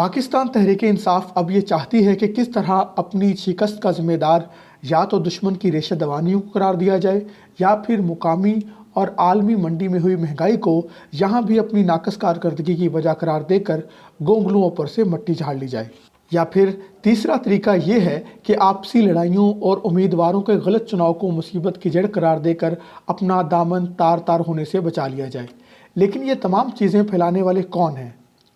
پاکستان تحریک انصاف اب یہ چاہتی ہے کہ کس طرح اپنی شکست کا ذمہ دار یا تو دشمن کی ریشہ دوانیوں کو قرار دیا جائے یا پھر مقامی اور عالمی منڈی میں ہوئی مہنگائی کو یہاں بھی اپنی ناقص کارکردگی کی وجہ قرار دے کر گونگلوں پر سے مٹی جھاڑ لی جائے، یا پھر تیسرا طریقہ یہ ہے کہ آپسی لڑائیوں اور امیدواروں کے غلط چناؤ کو مصیبت کی جڑ قرار دے کر اپنا دامن تار تار ہونے سے بچا لیا جائے۔ لیکن یہ تمام چیزیں پھیلانے والے کون ہیں؟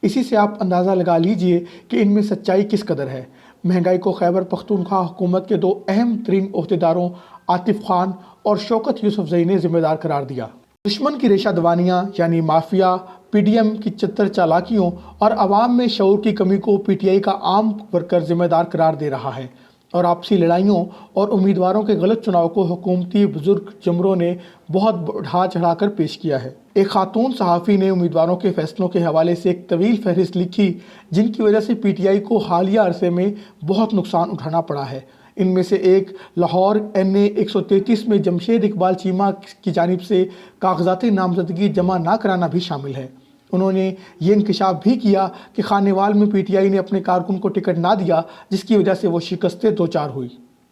اسی سے آپ اندازہ لگا لیجئے کہ ان میں سچائی کس قدر ہے۔ مہنگائی کو خیبر پختونخوا حکومت کے دو اہم ترین عہدیداروں عاطف خان اور شوکت یوسفزئی نے ذمہ دار قرار دیا۔ دشمن کی ریشہ دوانیاں یعنی مافیا، پی ڈی ایم کی چتر چالاکیوں اور عوام میں شعور کی کمی کو پی ٹی آئی کا عام ورکر ذمہ دار قرار دے رہا ہے، اور آپسی لڑائیوں اور امیدواروں کے غلط چناؤ کو حکومتی بزرگ جمروں نے بہت بڑھا چڑھا کر پیش کیا ہے۔ ایک خاتون صحافی نے امیدواروں کے فیصلوں کے حوالے سے ایک طویل فہرست لکھی جن کی وجہ سے پی ٹی آئی کو حالیہ عرصے میں بہت نقصان اٹھانا پڑا ہے۔ ان میں سے ایک لاہور این اے 133 میں جمشید اقبال چیمہ کی جانب سے کاغذاتی نامزدگی جمع نہ کرانا بھی شامل ہے۔ انہوں نے یہ انکشاف بھی کیا کہ خانیوال میں پی ٹی آئی نے اپنے کارکن کو ٹکٹ نہ دیا، جس کی وجہ سے وہ شکست دوچار ہوئی۔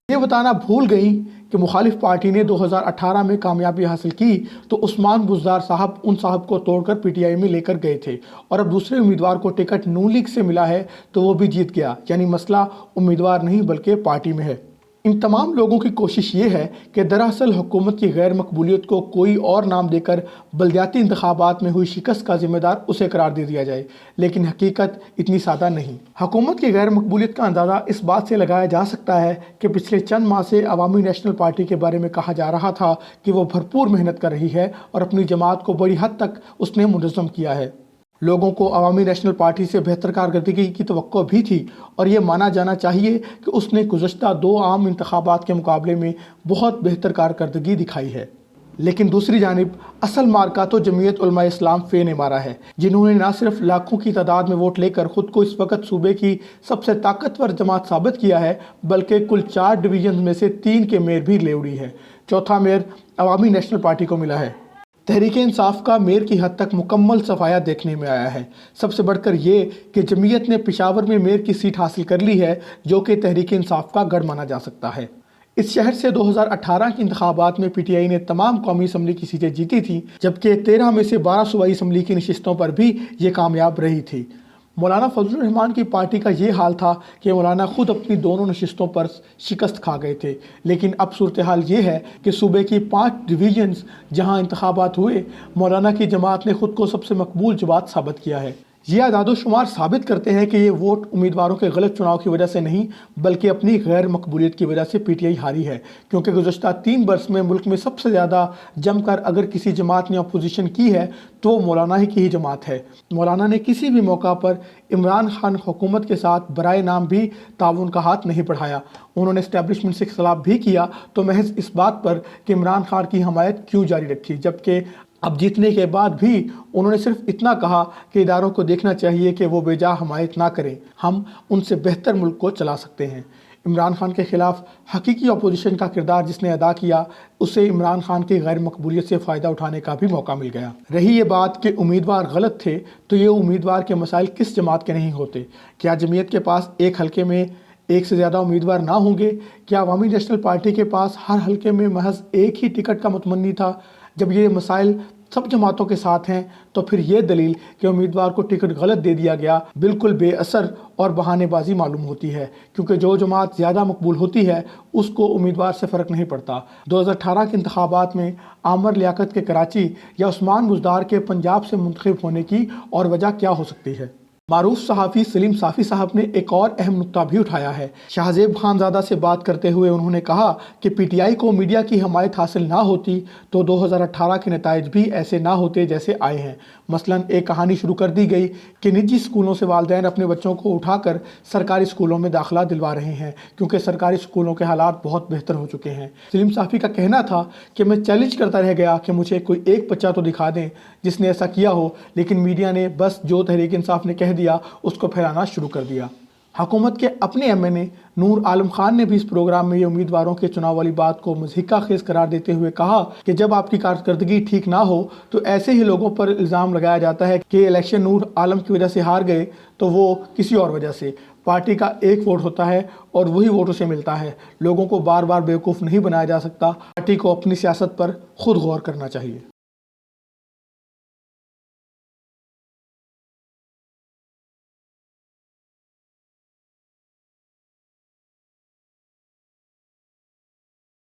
یہ بتانا بھول گئیں کہ مخالف پارٹی نے 2018 میں کامیابی حاصل کی تو عثمان بزدار صاحب ان صاحب کو توڑ کر پی ٹی آئی میں لے کر گئے تھے، اور اب دوسرے امیدوار کو ٹکٹ نون لیگ سے ملا ہے تو وہ بھی جیت گیا، یعنی مسئلہ امیدوار نہیں بلکہ پارٹی میں ہے۔ ان تمام لوگوں کی کوشش یہ ہے کہ دراصل حکومت کی غیر مقبولیت کو کوئی اور نام دے کر بلدیاتی انتخابات میں ہوئی شکست کا ذمہ دار اسے قرار دے دیا جائے، لیکن حقیقت اتنی سادہ نہیں۔ حکومت کی غیر مقبولیت کا اندازہ اس بات سے لگایا جا سکتا ہے کہ پچھلے چند ماہ سے عوامی نیشنل پارٹی کے بارے میں کہا جا رہا تھا کہ وہ بھرپور محنت کر رہی ہے اور اپنی جماعت کو بڑی حد تک اس نے منظم کیا ہے۔ لوگوں کو عوامی نیشنل پارٹی سے بہتر کارکردگی کی توقع بھی تھی، اور یہ مانا جانا چاہیے کہ اس نے گزشتہ 2 عام انتخابات کے مقابلے میں بہت بہتر کارکردگی دکھائی ہے۔ لیکن دوسری جانب اصل مارکا تو جمعیت علماء اسلام فے نے مارا ہے، جنہوں نے نہ صرف لاکھوں کی تعداد میں ووٹ لے کر خود کو اس وقت صوبے کی سب سے طاقتور جماعت ثابت کیا ہے، بلکہ کل 4 ڈویژنز میں سے 3 کے میئر بھی لے اڑی ہے۔ چوتھا میئر عوامی نیشنل پارٹی کو ملا ہے۔ تحریک انصاف کا میئر کی حد تک مکمل صفایا دیکھنے میں آیا ہے۔ سب سے بڑھ کر یہ کہ جمعیت نے پشاور میں میئر کی سیٹ حاصل کر لی ہے، جو کہ تحریک انصاف کا گڑھ مانا جا سکتا ہے۔ اس شہر سے 2018 کے انتخابات میں پی ٹی آئی نے تمام قومی اسمبلی کی سیٹیں جیتی تھیں، جبکہ 13 میں سے 12 صوبائی اسمبلی کی نشستوں پر بھی یہ کامیاب رہی تھی۔ مولانا فضل الرحمان کی پارٹی کا یہ حال تھا کہ مولانا خود اپنی دونوں نشستوں پر شکست کھا گئے تھے، لیکن اب صورتحال یہ ہے کہ صوبے کی 5 ڈویژنز جہاں انتخابات ہوئے، مولانا کی جماعت نے خود کو سب سے مقبول جماعت ثابت کیا ہے۔ یہ اعداد و شمار ثابت کرتے ہیں کہ یہ ووٹ امیدواروں کے غلط چناؤ کی وجہ سے نہیں بلکہ اپنی غیر مقبولیت کی وجہ سے پی ٹی آئی ہاری ہے، کیونکہ گزشتہ 3 برس میں ملک میں سب سے زیادہ جم کر اگر کسی جماعت نے اپوزیشن کی ہے تو وہ مولانا ہی کی ہی جماعت ہے۔ مولانا نے کسی بھی موقع پر عمران خان حکومت کے ساتھ برائے نام بھی تعاون کا ہاتھ نہیں بڑھایا۔ انہوں نے اسٹیبلشمنٹ سے اختلاف بھی کیا تو محض اس بات پر کہ عمران خان کی حمایت کیوں جاری رکھی، جبکہ اب جیتنے کے بعد بھی انہوں نے صرف اتنا کہا کہ اداروں کو دیکھنا چاہیے کہ وہ بے جا حمایت نہ کریں، ہم ان سے بہتر ملک کو چلا سکتے ہیں۔ عمران خان کے خلاف حقیقی اپوزیشن کا کردار جس نے ادا کیا، اسے عمران خان کی غیر مقبولیت سے فائدہ اٹھانے کا بھی موقع مل گیا۔ رہی یہ بات کہ امیدوار غلط تھے تو یہ امیدوار کے مسائل کس جماعت کے نہیں ہوتے؟ کیا جمعیت کے پاس ایک حلقے میں ایک سے زیادہ امیدوار نہ ہوں گے؟ کیا عوامی نیشنل پارٹی کے پاس ہر حلقے میں محض ایک ہی ٹکٹ کا متمنی تھا؟ جب یہ مسائل سب جماعتوں کے ساتھ ہیں تو پھر یہ دلیل کہ امیدوار کو ٹکٹ غلط دے دیا گیا بالکل بے اثر اور بہانے بازی معلوم ہوتی ہے، کیونکہ جو جماعت زیادہ مقبول ہوتی ہے اس کو امیدوار سے فرق نہیں پڑتا۔ 2018 کے انتخابات میں عامر لیاقت کے کراچی یا عثمان بزدار کے پنجاب سے منتخب ہونے کی اور وجہ کیا ہو سکتی ہے؟ معروف صحافی سلیم صافی صاحب نے ایک اور اہم نکتہ بھی اٹھایا ہے۔ شاہزیب خانزادہ سے بات کرتے ہوئے انہوں نے کہا کہ پی ٹی آئی کو میڈیا کی حمایت حاصل نہ ہوتی تو 2018 کے نتائج بھی ایسے نہ ہوتے جیسے آئے ہیں۔ مثلاً ایک کہانی شروع کر دی گئی کہ نجی اسکولوں سے والدین اپنے بچوں کو اٹھا کر سرکاری اسکولوں میں داخلہ دلوا رہے ہیں کیونکہ سرکاری اسکولوں کے حالات بہت بہتر ہو چکے ہیں۔ سلیم صافی کا کہنا تھا کہ میں چیلنج کرتا رہ گیا کہ مجھے کوئی ایک بچہ تو دکھا دیں جس نے ایسا کیا ہو، لیکن میڈیا نے بس جو تحریک انصاف نے کہہ دیا اس کو پھیلانا شروع کر دیا۔ حکومت کے اپنے ایم این اے نور عالم خان نے بھی اس پروگرام میں یہ امیدواروں کے چناؤ والی بات کو مضحکہ خیز قرار دیتے ہوئے کہا کہ جب آپ کی کارکردگی ٹھیک نہ ہو تو ایسے ہی لوگوں پر الزام لگایا جاتا ہے کہ الیکشن نور عالم کی وجہ سے ہار گئے تو وہ کسی اور وجہ سے۔ پارٹی کا ایک ووٹ ہوتا ہے اور وہی ووٹ اسے ملتا ہے۔ لوگوں کو بار بار بیوقوف نہیں بنایا جا سکتا۔ پارٹی کو اپنی سیاست پر خود غور کرنا چاہیے۔